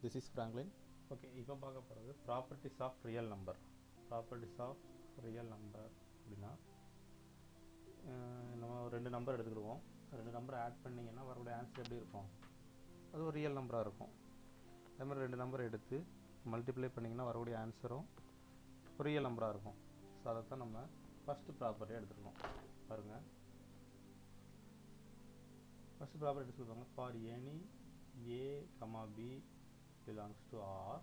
This is Franklin. Okay, இப்போ பார்க்க போகிறது properties of real number. Properties of real number அப்படின்னா நம்ம ஒரு 2 நம்பர் எடுத்துக்கிடுவோம். 2 நம்பரை ஆட் பண்ணிங்கன்னா வரக்கூடிய ஆன்சர் எப்படி இருக்கும்? அது ஒரு ரியல் நம்பராக இருக்கும். அதே மாதிரி 2 நம்பரை எடுத்து மல்டிப்ளை பண்ணிங்கன்னா வரக்கூடிய ஆன்சரும் ஒரு ரியல் நம்பராக இருக்கும். ஸோ அதை தான் நம்ம ஃபஸ்ட்டு ப்ராப்பர்ட்டி எடுத்துருக்கோம். பாருங்கள், ஃபஸ்ட்டு ப்ராப்பர்ட்டி எடுத்துருப்பாங்க. For any a, b belongs to R,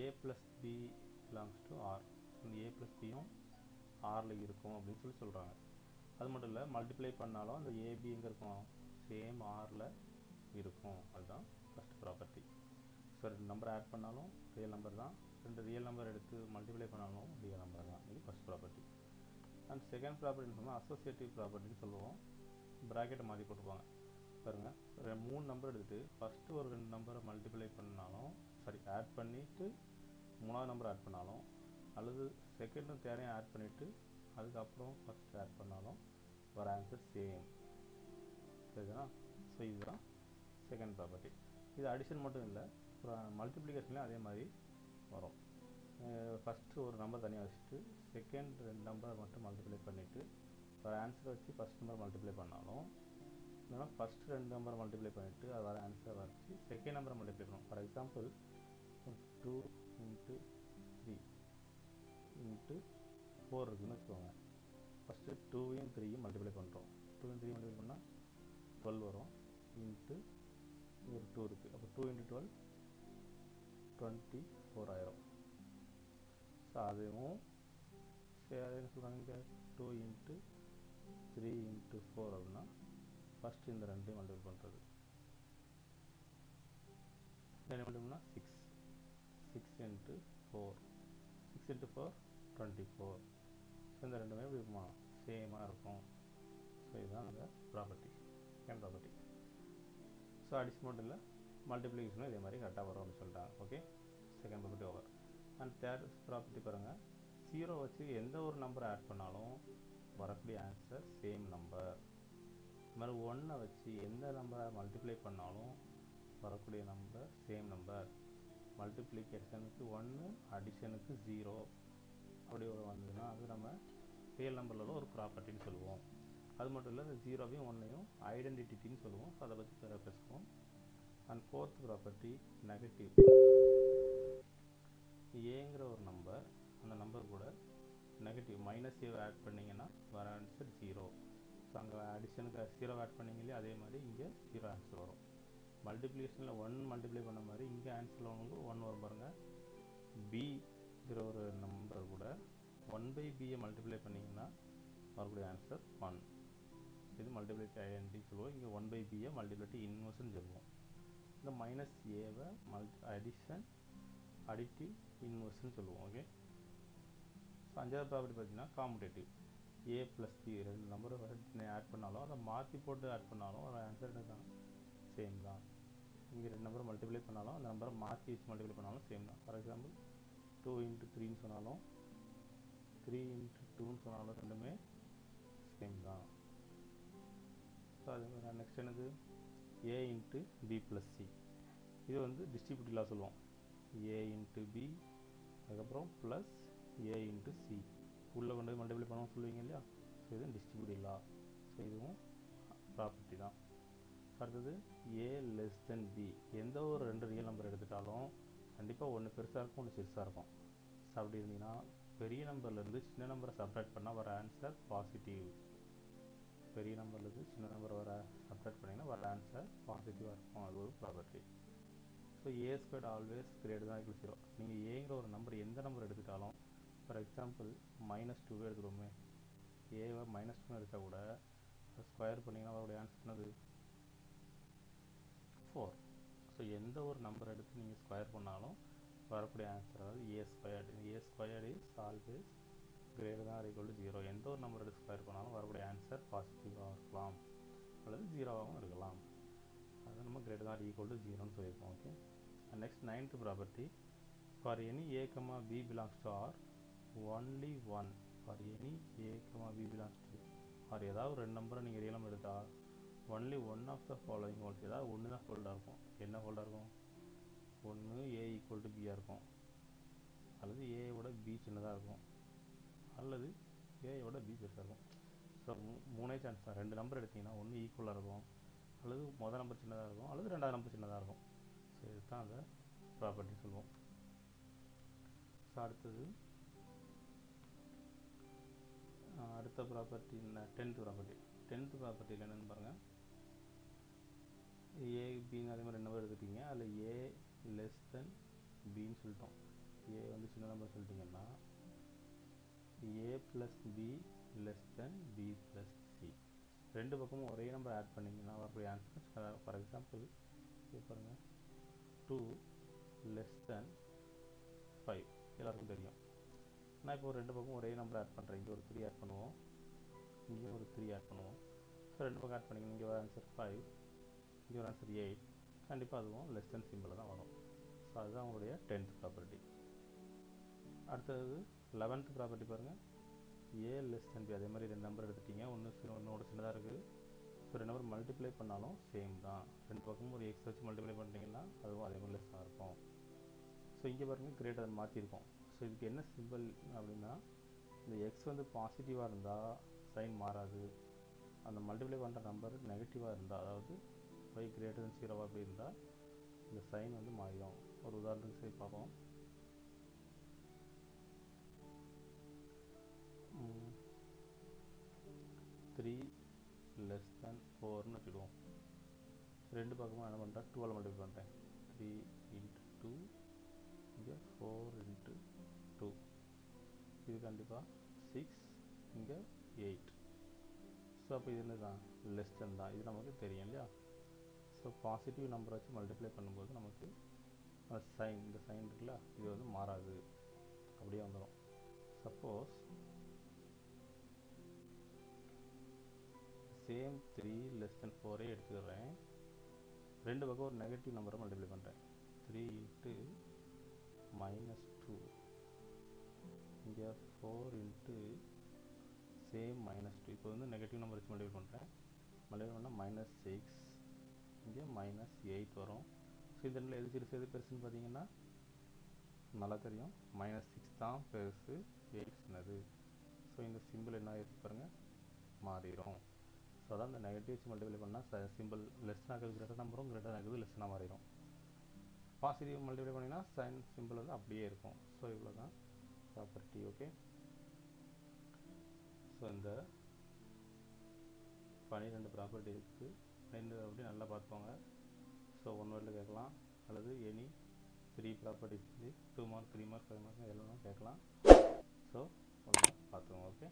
a plus b belongs to R. இந்த a plus bயும் ஆரில் இருக்கும் அப்படின்னு சொல்கிறாங்க. அது மட்டும் இல்லை, மல்டிப்ளை பண்ணாலும் அந்த ஏபி எங்கே இருக்கும்? சேம் ஆரில் இருக்கும். அதுதான் first property. So 2 number add பண்ணாலும் ரியல் நம்பர் தான், 2 ரியல் நம்பர் எடுத்து மல்டிப்ளை பண்ணாலும் ரியல் நம்பர் தான். இது ஃபஸ்ட் ப்ராப்பர்ட்டி. அண்ட் செகண்ட் ப்ராப்பர்ட்டின்னு சொன்னால் அசோசியேட்டிவ் ப்ராப்பர்ட்டின்னு சொல்லுவோம். ப்ராக்கெட்டை மாற்றி போட்டுப்பாங்க. பாருங்கள், 3 நம்பர் எடுத்துகிட்டு ஃபஸ்ட்டு ஒரு 2 நம்பரை மல்டிப்ளை பண்ணாலும் ஆட் பண்ணிவிட்டு 3ஆவது நம்பர் ஆட் பண்ணாலும், அல்லது செகண்டும் தேர்டையும் ஆட் பண்ணிவிட்டு அதுக்கப்புறம் ஃபஸ்ட்டு ஆட் பண்ணாலும் ஒரு ஆன்சர் சேம். சரிங்களா? ஸோ இதுதான் செகண்ட் ப்ராப்பர்ட்டி. இது அடிஷன் மட்டும் இல்லை, மல்டிப்ளிகேஷன்லேயும் அதே மாதிரி வரும். ஃபஸ்ட்டு ஒரு நம்பர் தனியாக வச்சுட்டு செகண்ட் 2 நம்பரை மட்டும் மல்டிப்ளை பண்ணிவிட்டு ஒரு ஆன்சரை வச்சு ஃபஸ்ட் நம்பர் மல்டிப்ளை பண்ணாலும், இல்லைனா ஃபஸ்ட்டு 2 நம்பரை மல்டிப்ளை பண்ணிவிட்டு அது வர ஆன்சரை வச்சு செகண்ட் நம்பரை மல்டிப்ளை பண்ணணும். ஃபார் எக்ஸாம்பிள் 2 × 3 × 4 இருக்குதுன்னு வச்சுக்கோங்க. ஃபஸ்ட்டு 2வையும் 3யும் மல்டிப்ளை பண்ணுறோம். 2வையும் 3 மல்டிப்ளை பண்ணால் 12 வரும். இன்ட்டு ஒரு 2 இருக்குது. அப்போ 2 × 12 24 ஆயிரும். ஸோ அதுவும் சரி, என்ன சொல்கிறாங்க, 2 × 3 × 4 அப்படின்னா ஃபஸ்ட்டு இந்த 2ஐயும் மல்டிப்ளை பண்ணுறது. என்ன மல்டிப்ளைனா 6 × 4 6 × 4 24. ஸோ இந்த 2மே எப்படி சேமாக இருக்கும். ஸோ இதுதான் அந்த property, second property. So addition மட்டும் இல்லை, மல்டிப்ளிகேஷனும் இதே மாதிரி கரெக்டாக வரும் அப்படின்னு சொல்லிட்டாங்க. Okay, second property over. And third property பாருங்கள், 0 வச்சு எந்த ஒரு நம்பரை ஆட் பண்ணாலும் வரக்கூடிய ஆன்சர் சேம் நம்பர். இது மாதிரி 1 வச்சு எந்த நம்பரை மல்டிப்ளை பண்ணாலும் வரக்கூடிய நம்பர் சேம் நம்பர். மல்டிப்ளிகேஷனுக்கு 1, அடிஷனுக்கு 0 அப்படி ஒரு வந்ததுன்னா அது நம்ம ரியல் நம்பரில் உள்ள ஒரு ப்ராப்பர்ட்டின்னு சொல்லுவோம். அது மட்டும் இல்லை, இந்த 0வையும் 1ஐயும் ஐடென்டிட்டின்னு சொல்லுவோம். ஸோ அதை பற்றி பேசுவோம். And fourth property negative. ஏங்கிற ஒரு நம்பர், அந்த நம்பர் கூட நெகட்டிவ் -a ஆட் பண்ணிங்கன்னா வர ஆன்சர் 0. ஸோ அங்கே அடிஷனுக்கு 0 ஆட் பண்ணிங்களே, அதே மாதிரி இங்கே 0 ஆன்சர் வரும். மல்டிப்ளிகேஷனில் 1 மல்டிப்ளை பண்ண மாதிரி இங்கே ஆன்சரில் உங்களுக்கு 1 வரும். பாருங்கள், பிங்கிற ஒரு நம்பர் கூட 1/bயை மல்டிப்ளை பண்ணிங்கன்னா வரக்கூடிய ஆன்சர் 1. இது மல்டிப்ளிட்டி ஐடென்டிட்டி சொல்லுவோம். இங்கே 1/bயை மல்டிப்ளிட்டி இன்வெர்ஸ்ன்னு சொல்லுவோம். இந்த -aவை அடிஷன் அடிட்டிவ் இன்வெர்ஸ்ன்னு சொல்லுவோம். ஓகே, ஸோ 5வது ப்ராப்பர்ட்டி பார்த்தீங்கன்னா காம்படேட்டிவ். a + b 2 நம்பரை ஆட் பண்ணாலும் அதை மாற்றி போட்டு ஆட் பண்ணாலும் ஒரு ஆன்சர் என்ன தான் சேம் தான். இங்கே 2 நம்பரை மல்டிப்ளை பண்ணாலும் அந்த நம்பரை மாற்றி வச்சு மல்டிப்ளை பண்ணாலும் சேம் தான். ஃபார் எக்ஸாம்பிள் 2 × 3ன்னு சொன்னாலும் 3 × 2ன்னு சொன்னாலும் ரெண்டுமே சேம் தான். ஸோ அதே மாதிரி நெக்ஸ்ட் என்னது, a × b + c. இது வந்து டிஸ்ட்ரிபியூட்டிவ் லா சொல்லுவோம். a × b அதுக்கப்புறம் ப்ளஸ் a × c உள்ளே கொண்டு போய் மல்டிப்ளை பண்ணவும் சொல்லுவீங்க இல்லையா? ஸோ இது டிஸ்ட்ரிபியூட்டிவ் லா. ஸோ இதுவும் ப்ராப்பர்ட்டி தான். அடுத்தது a < b. எந்த ஒரு 2 ரியல் நம்பர் எடுத்துட்டாலும் கண்டிப்பாக ஒன்று பெருசாக இருக்கும், ஒன்று சிறுசாக இருக்கும். ஸோ அப்படி இருந்தீங்கன்னா பெரிய நம்பர்லேருந்து சின்ன நம்பரை சப்ட்ராக்ட் பண்ணால் வர ஆன்சர் பாசிட்டிவ். பெரிய நம்பர்லேருந்து சின்ன நம்பர் சப்ட்ராக்ட் பண்ணிங்கன்னா வர ஆன்சர் பாசிட்டிவாக இருக்கும். அது ஒரு ப்ராப்பர்ட்டி. So a² always > 0. நீங்கள் ஏங்கிற ஒரு நம்பர் எந்த நம்பர் எடுத்துட்டாலும், ஃபார் எக்ஸாம்பிள் -2 எடுத்துக்கோமே, ஏவை -2 எடுத்தால் கூட ஸ்கொயர் பண்ணிங்கன்னா அவருடைய ஆன்சர் என்னது 4. ஸோ எந்த ஒரு நம்பர் எடுத்து நீங்கள் ஸ்கொயர் பண்ணாலும் வரக்கூடிய ஆன்சர் அதாவது a² இஸ் ஆல்வேஸ் > 0. எந்த ஒரு நம்பர் எடுத்து ஸ்கொயர் பண்ணாலும் வரக்கூடிய ஆன்சர் பாசிட்டிவாக இருக்கலாம் அல்லது 0வாகவும் இருக்கலாம். அதை நம்ம > 0ன்னு சொல்லியிருக்கோம். Okay, next 9th property. For any a, b belongs to R, only 1. For any a, b belongs to R, ஏதாவது 2 நம்பரை நீங்கள் ரியல் நம்பர் எடுத்தால் only one of the following holds. ஏதாவது ஒன்று தான் ஹோல்டாக இருக்கும். என்ன ஹோல்டாக இருக்கும்? ஒன்று ஏ ஈக்குவல் டு பியாக இருக்கும், அல்லது ஏயோட பி சின்னதாக இருக்கும், அல்லது ஏயோட பி பெருசாக இருக்கும். ஸோ மூணே சான்ஸ் தான். ரெண்டு நம்பர் எடுத்திங்கன்னா ஒன்று ஈக்குவலாக இருக்கும், அல்லது மொதல் நம்பர் சின்னதாக இருக்கும், அல்லது ரெண்டாவது நம்பர் சின்னதாக இருக்கும். ஸோ இதுதான் அந்த ப்ராப்பர்ட்டி சொல்லுவோம். ஸோ அடுத்த ப்ராப்பர்ட்டி என்ன, டென்த்து ப்ராப்பர்ட்டியில் என்னென்னு பாருங்கள். ஏ பின்னு அதே மாதிரி ரெண்டு நம்பர் எடுத்துட்டீங்க, அதில் ஏ லெஸ் தென் பின்னு சொல்லிட்டோம். ஏ வந்து சின்ன நம்பர் சொல்லிட்டிங்கன்னா A plus B less than B plus C. ரெண்டு பக்கமும் ஒரே நம்பர் ஆட் பண்ணிங்கன்னா வரக்கூடிய ஆன்சர். ஃபார் எக்ஸாம்பிள் இது பாருங்கள், 2 லெஸ் தென் 5 எல்லாருக்கும் தெரியும். நான் இப்போ ரெண்டு பக்கம் ஒரே நம்பர் ஆட் பண்ணுறேன். இங்கே ஒரு 3 ஆட் பண்ணுவோம், இங்கே ஒரு 3 ஆட் பண்ணுவோம். ஸோ ரெண்டு பக்கம் ஆட் பண்ணிங்கன்னா இங்கே ஒரு ஆன்சர் 5, இங்கே ஒரு ஆன்சர் 8. கண்டிப்பாக அதுவும் லெஸ் தென் சிம்பிள் தான் வரும். ஸோ அதுதான் உங்களுடைய 10th ப்ராப்பர்ட்டி. அடுத்தது 11th ப்ராப்பர்ட்டி பாருங்கள். A less than B. அதே மாதிரி ரெண்டு நம்பர் எடுத்துட்டீங்க, ஒன்னோட சின்னதாக இருக்குது. ஸோ ரெண்டு நம்பர் மல்டிப்ளை பண்ணாலும் சேம் தான். ரெண்டு பக்கமும் ஒரு எக்ஸ் வச்சு மல்டிப்ளை பண்ணிட்டீங்கன்னா அதுவும் அதே மாதிரி லெஸ் தான் இருக்கும். ஸோ இங்கே பாருங்கள் கிரேட்டர் மாற்றிருக்கோம். ஸோ இதுக்கு என்ன சிம்பிள் அப்படின்னா, இந்த எக்ஸ் வந்து பாசிட்டிவாக இருந்தால் சைன் மாறாது. அந்த மல்டிப்ளை பண்ணுற நம்பர் நெகட்டிவாக இருந்தால், அதாவது y greater than 0 அப்படி இருந்தால் இந்த சைன் வந்து மாறிடும். ஒரு உதாரணத்துக்கு சரி பார்ப்போம். 3 less than 4ன்னு வச்சுடுவோம். ரெண்டு பக்கமும் என்ன பண்ணுறேன், 2ஆல் மல்டிப்ளை பண்ணுறேன். 3 into 2, இங்கே 4 into 2. இது கண்டிப்பாக 6, இங்கே 8. ஸோ அப்போ இது என்ன தான், லெஸ் தென் தான். இது நமக்கு தெரியும் இல்லையா. ஸோ பாசிட்டிவ் நம்பரை வச்சு மல்டிப்ளை பண்ணும்போது நமக்கு சைன், இந்த சைன் இருக்குல்ல, இது வந்து மாறாது, அப்படியே வந்துடும். சப்போஸ் சேம் 3 less than 4 எடுத்துக்கிறேன். ரெண்டு பக்கம் ஒரு நெகட்டிவ் நம்பரை மல்டிப்ளை பண்ணுறேன். 3 into -2, இங்கே 4 into சேம் -2. இப்போ வந்து நெகட்டிவ் நம்பர் வச்சு மல்டிப்ளை பண்ணுறேன். மல்டிப்ளை பண்ணால் -6, இங்கே -8 வரும். ஸோ இந்த ரெண்டில் எது சிறுசு எது பெருசுன்னு பார்த்தீங்கன்னா நல்லா தெரியும், -6 தான் பெருசு, 8 சின்னது. ஸோ இந்த சிம்பிள் என்ன ஆகிடுச்சு பாருங்கள், மாறிடும். ஸோ அதான் இந்த நெகட்டிவ் வச்சு மல்டிப்ளை பண்ணால் சிம்பிள் லெஸ்ஸாக ஆகுது, கிரேட்டர் நம்பரும் கிரேட்டர் ஆகுது, லெஸ்ஸாக மாறிடும். பாசிட்டிவ் மல்டிப்ளை பண்ணிங்கன்னா சைன் சிம்பிள் வந்து அப்படியே இருக்கும். ஸோ இவ்வளோ தான் ப்ராப்பர்ட்டி. ஓகே. ஸோ இந்த 12 ப்ராப்பர்ட்டி இருக்குது. 2 அப்படி நல்லா பார்த்துக்கோங்க. ஸோ 1 வேர்டில் கேட்கலாம், அல்லது any 3 properties 2 mark 3 mark 5 mark எல்லாம் கேட்கலாம். ஸோ ஒழுங்காக பார்த்துக்கோங்க. ஓகே.